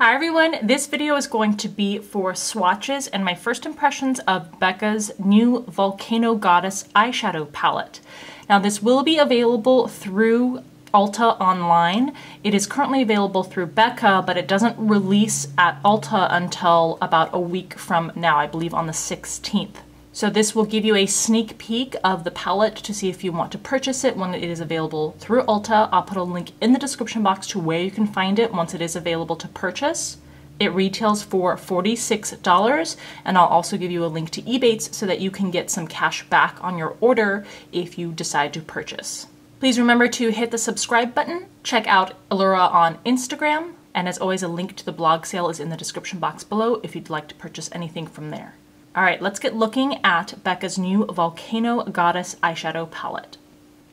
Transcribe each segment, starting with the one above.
Hi everyone, this video is going to be for swatches and my first impressions of BECCA's new Volcano Goddess eyeshadow palette. Now this will be available through Ulta online. It is currently available through BECCA, but it doesn't release at Ulta until about a week from now, I believe on the 16th. So this will give you a sneak peek of the palette to see if you want to purchase it when it is available through Ulta. I'll put a link in the description box to where you can find it once it is available to purchase. It retails for $46, and I'll also give you a link to Ebates so that you can get some cash back on your order if you decide to purchase. Please remember to hit the subscribe button, check out Allura on Instagram, and as always a link to the blog sale is in the description box below if you'd like to purchase anything from there. All right, let's get looking at BECCA's new Volcano Goddess eyeshadow palette.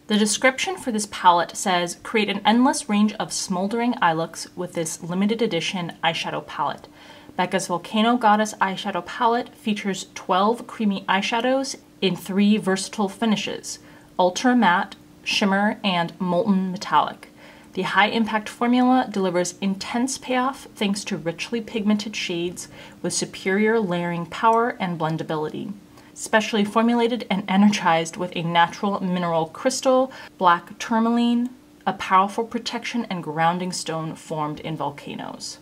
The description for this palette says, create an endless range of smoldering eye looks with this limited edition eyeshadow palette. BECCA's Volcano Goddess eyeshadow palette features 12 creamy eyeshadows in 3 versatile finishes: ultra matte, shimmer, and molten metallic. The high-impact formula delivers intense payoff thanks to richly pigmented shades with superior layering power and blendability. Specially formulated and energized with a natural mineral crystal, black tourmaline, a powerful protection and grounding stone formed in volcanoes.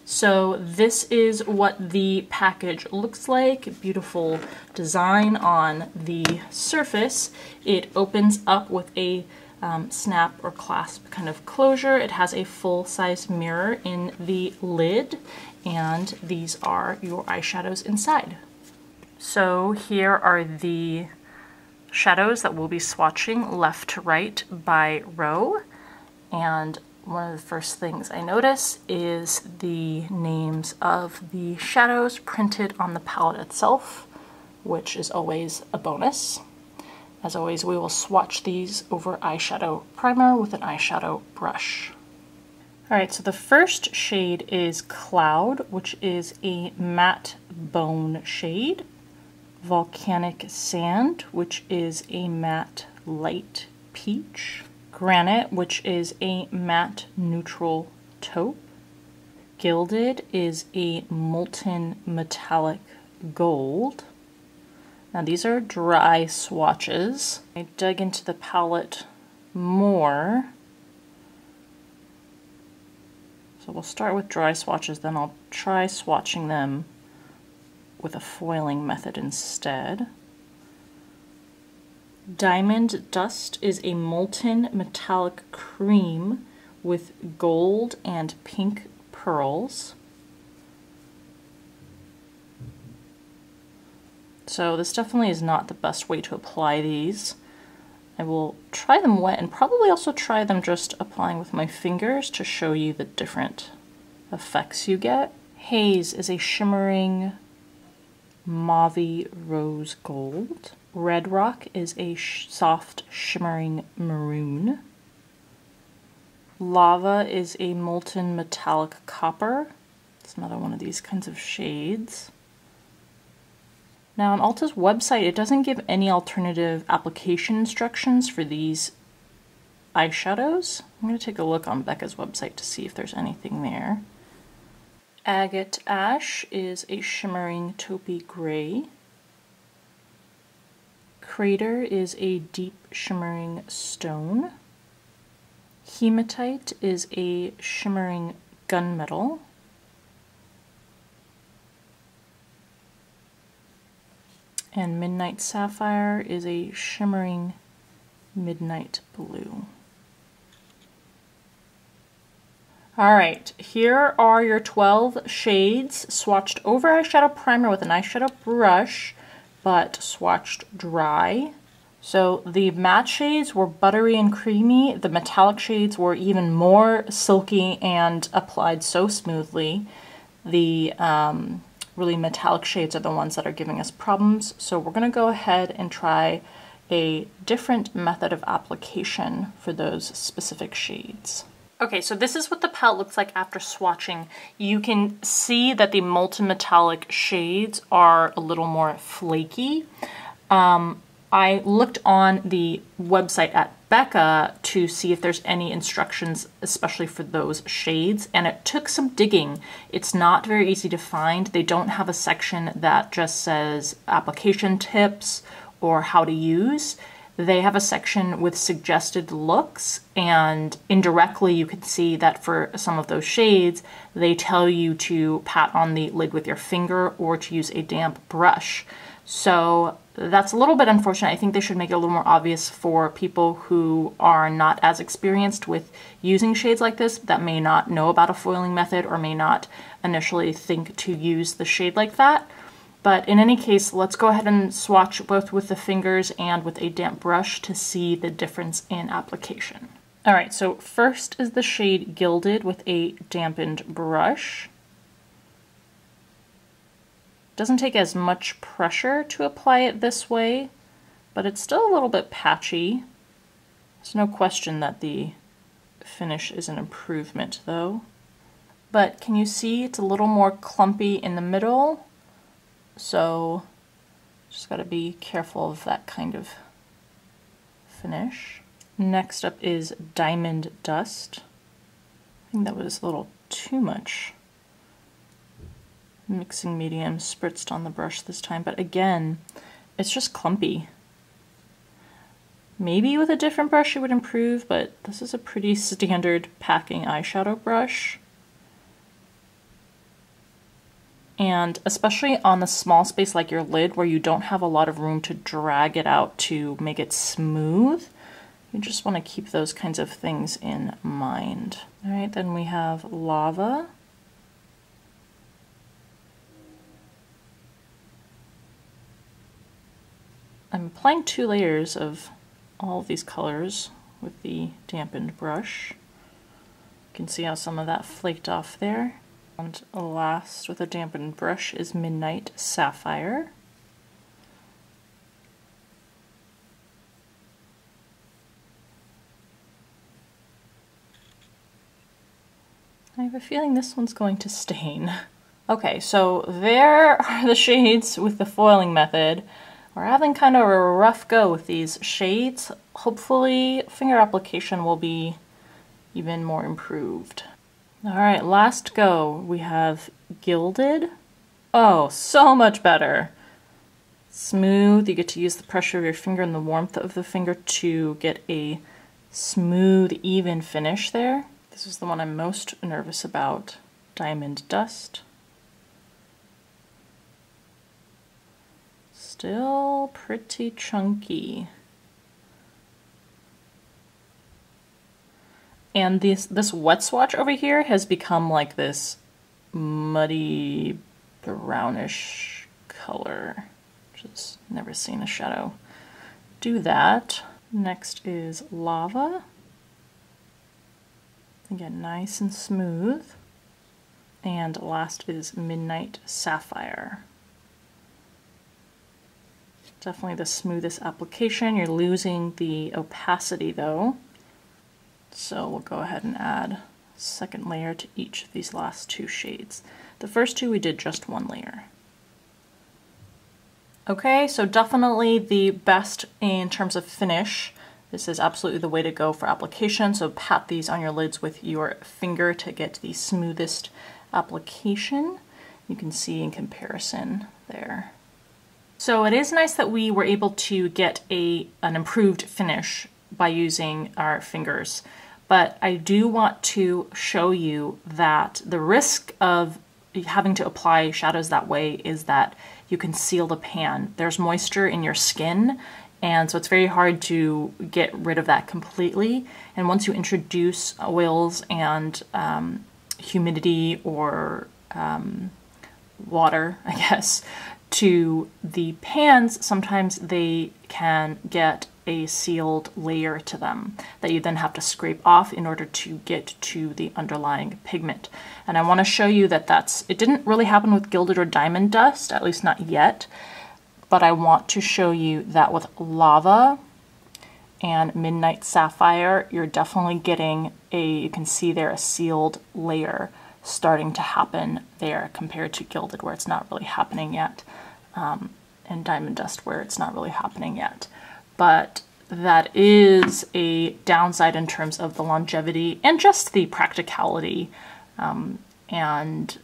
So this is what the package looks like. Beautiful design on the surface. It opens up with a snap or clasp kind of closure. It has a full-size mirror in the lid, and these are your eyeshadows inside. So here are the shadows that we'll be swatching left to right by row, and one of the first things I notice is the names of the shadows printed on the palette itself, which is always a bonus. As always, we will swatch these over eyeshadow primer with an eyeshadow brush. Alright, so the first shade is Cloud, which is a matte bone shade. Volcanic Sand, which is a matte light peach. Granite, which is a matte neutral taupe. Gilded is a molten metallic gold. Now these are dry swatches. I dug into the palette more. So we'll start with dry swatches, then I'll try swatching them with a foiling method instead. Diamond Dust is a molten metallic cream with gold and pink pearls. So this definitely is not the best way to apply these. I will try them wet and probably also try them just applying with my fingers to show you the different effects you get. Haze is a shimmering mauvey rose gold. Red Rock is a soft shimmering maroon. Lava is a molten metallic copper. It's another one of these kinds of shades. Now on Ulta's website, it doesn't give any alternative application instructions for these eyeshadows. I'm going to take a look on BECCA's website to see if there's anything there. Agate Ash is a shimmering taupey gray. Crater is a deep shimmering stone. Hematite is a shimmering gunmetal. And Midnight Sapphire is a shimmering midnight blue. Alright, here are your 12 shades swatched over eyeshadow primer with an eyeshadow brush, but swatched dry. So the matte shades were buttery and creamy. The metallic shades were even more silky and applied so smoothly. The really metallic shades are the ones that are giving us problems. So we're going to go ahead and try a different method of application for those specific shades. Okay, so this is what the palette looks like after swatching. You can see that the molten metallic shades are a little more flaky. I looked on the website at BECCA to see if there's any instructions, especially for those shades, and it took some digging. It's not very easy to find. They don't have a section that just says application tips or how to use. They have a section with suggested looks, and indirectly you can see that for some of those shades, they tell you to pat on the lid with your finger or to use a damp brush. So that's a little bit unfortunate. I think they should make it a little more obvious for people who are not as experienced with using shades like this, that may not know about a foiling method or may not initially think to use the shade like that. But in any case, let's go ahead and swatch both with the fingers and with a damp brush to see the difference in application. All right, so first is the shade Gilded with a dampened brush. Doesn't take as much pressure to apply it this way, but it's still a little bit patchy. There's no question that the finish is an improvement though. But can you see it's a little more clumpy in the middle? So just got to be careful of that kind of finish. Next up is Diamond Dust. I think that was a little too much mixing medium spritzed on the brush this time, but again, it's just clumpy. Maybe with a different brush it would improve, but this is a pretty standard packing eyeshadow brush. And especially on the small space like your lid where you don't have a lot of room to drag it out to make it smooth, you just want to keep those kinds of things in mind. All right, then we have Lava. I'm applying 2 layers of all of these colors with the dampened brush. You can see how some of that flaked off there. And last with a dampened brush is Midnight Sapphire. I have a feeling this one's going to stain. Okay, so there are the shades with the foiling method. We're having kind of a rough go with these shades. Hopefully finger application will be even more improved. All right, last go. We have Gilded. Oh, so much better. Smooth. You get to use the pressure of your finger and the warmth of the finger to get a smooth, even finish there. This is the one I'm most nervous about. Diamond Dust. Still pretty chunky. And this wet swatch over here has become like this muddy brownish color, which is never seen a shadow do that. Next is Lava. Again, nice and smooth. And last is Midnight Sapphire. Definitely the smoothest application. You're losing the opacity though. So we'll go ahead and add a second layer to each of these last 2 shades. The first 2 we did just 1 layer. Okay, so definitely the best in terms of finish. This is absolutely the way to go for application. So pat these on your lids with your finger to get the smoothest application. You can see in comparison there. So it is nice that we were able to get an improved finish by using our fingers. But I do want to show you that the risk of having to apply shadows that way is that you can seal the pan. There's moisture in your skin, and so it's very hard to get rid of that completely. And once you introduce oils and humidity or water, I guess, to the pans, sometimes they can get a sealed layer to them that you then have to scrape off in order to get to the underlying pigment. And I want to show you that it didn't really happen with Gilded or Diamond Dust, at least not yet, but I want to show you that with Lava and Midnight Sapphire, you're definitely getting you can see there a sealed layer starting to happen there compared to Gilded where it's not really happening yet, and Diamond Dust where it's not really happening yet. But that is a downside in terms of the longevity and just the practicality and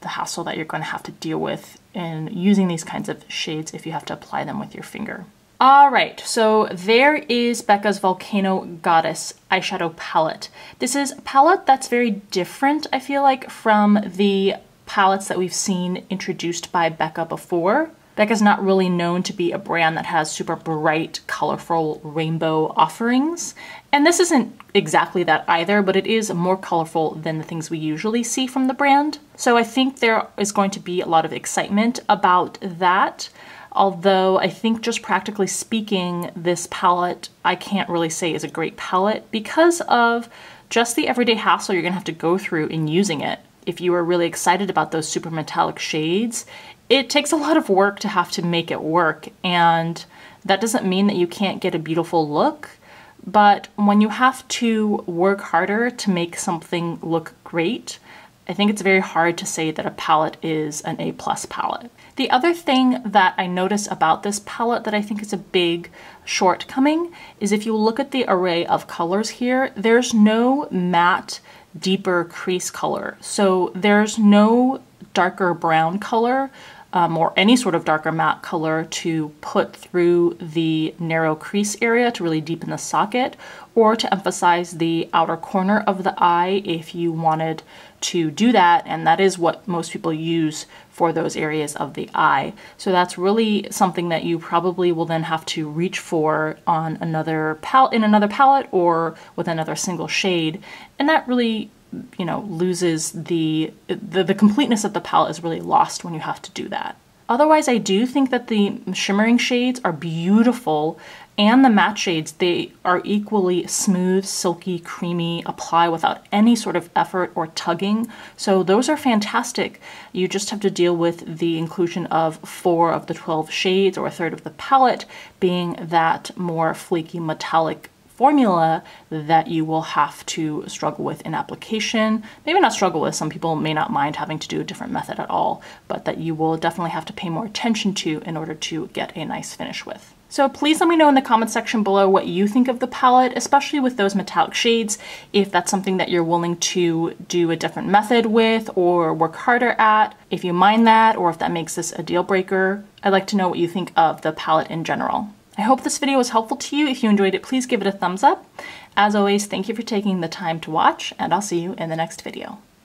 the hassle that you're going to have to deal with in using these kinds of shades if you have to apply them with your finger. All right, so there is BECCA's Volcano Goddess eyeshadow palette. This is a palette that's very different, I feel like, from the palettes that we've seen introduced by BECCA before. BECCA's not really known to be a brand that has super bright, colorful rainbow offerings. And this isn't exactly that either, but it is more colorful than the things we usually see from the brand. So I think there is going to be a lot of excitement about that. Although I think just practically speaking, this palette I can't really say is a great palette because of just the everyday hassle you're gonna have to go through in using it. If you are really excited about those super metallic shades, it takes a lot of work to have to make it work. And that doesn't mean that you can't get a beautiful look, but when you have to work harder to make something look great, I think it's very hard to say that a palette is an A+ palette. The other thing that I notice about this palette that I think is a big shortcoming is if you look at the array of colors here, there's no matte, deeper crease color. So there's no darker brown color or any sort of darker matte color to put through the narrow crease area to really deepen the socket, or to emphasize the outer corner of the eye if you wanted to do that, and that is what most people use for those areas of the eye. So that's really something that you probably will then have to reach for on another palette or with another single shade, and that really, you know, loses the completeness of the palette is really lost when you have to do that. Otherwise, I do think that the shimmering shades are beautiful, and the matte shades, they are equally smooth, silky, creamy, apply without any sort of effort or tugging. So those are fantastic. You just have to deal with the inclusion of 4 of the 12 shades, or a third of the palette, being that more flaky metallic formula that you will have to struggle with in application. Maybe not struggle with, some people may not mind having to do a different method at all, but that you will definitely have to pay more attention to in order to get a nice finish with. So please let me know in the comment section below what you think of the palette, especially with those metallic shades, if that's something that you're willing to do a different method with or work harder at, if you mind that, or if that makes this a deal breaker. I'd like to know what you think of the palette in general. I hope this video was helpful to you. If you enjoyed it, please give it a thumbs up. As always, thank you for taking the time to watch, and I'll see you in the next video.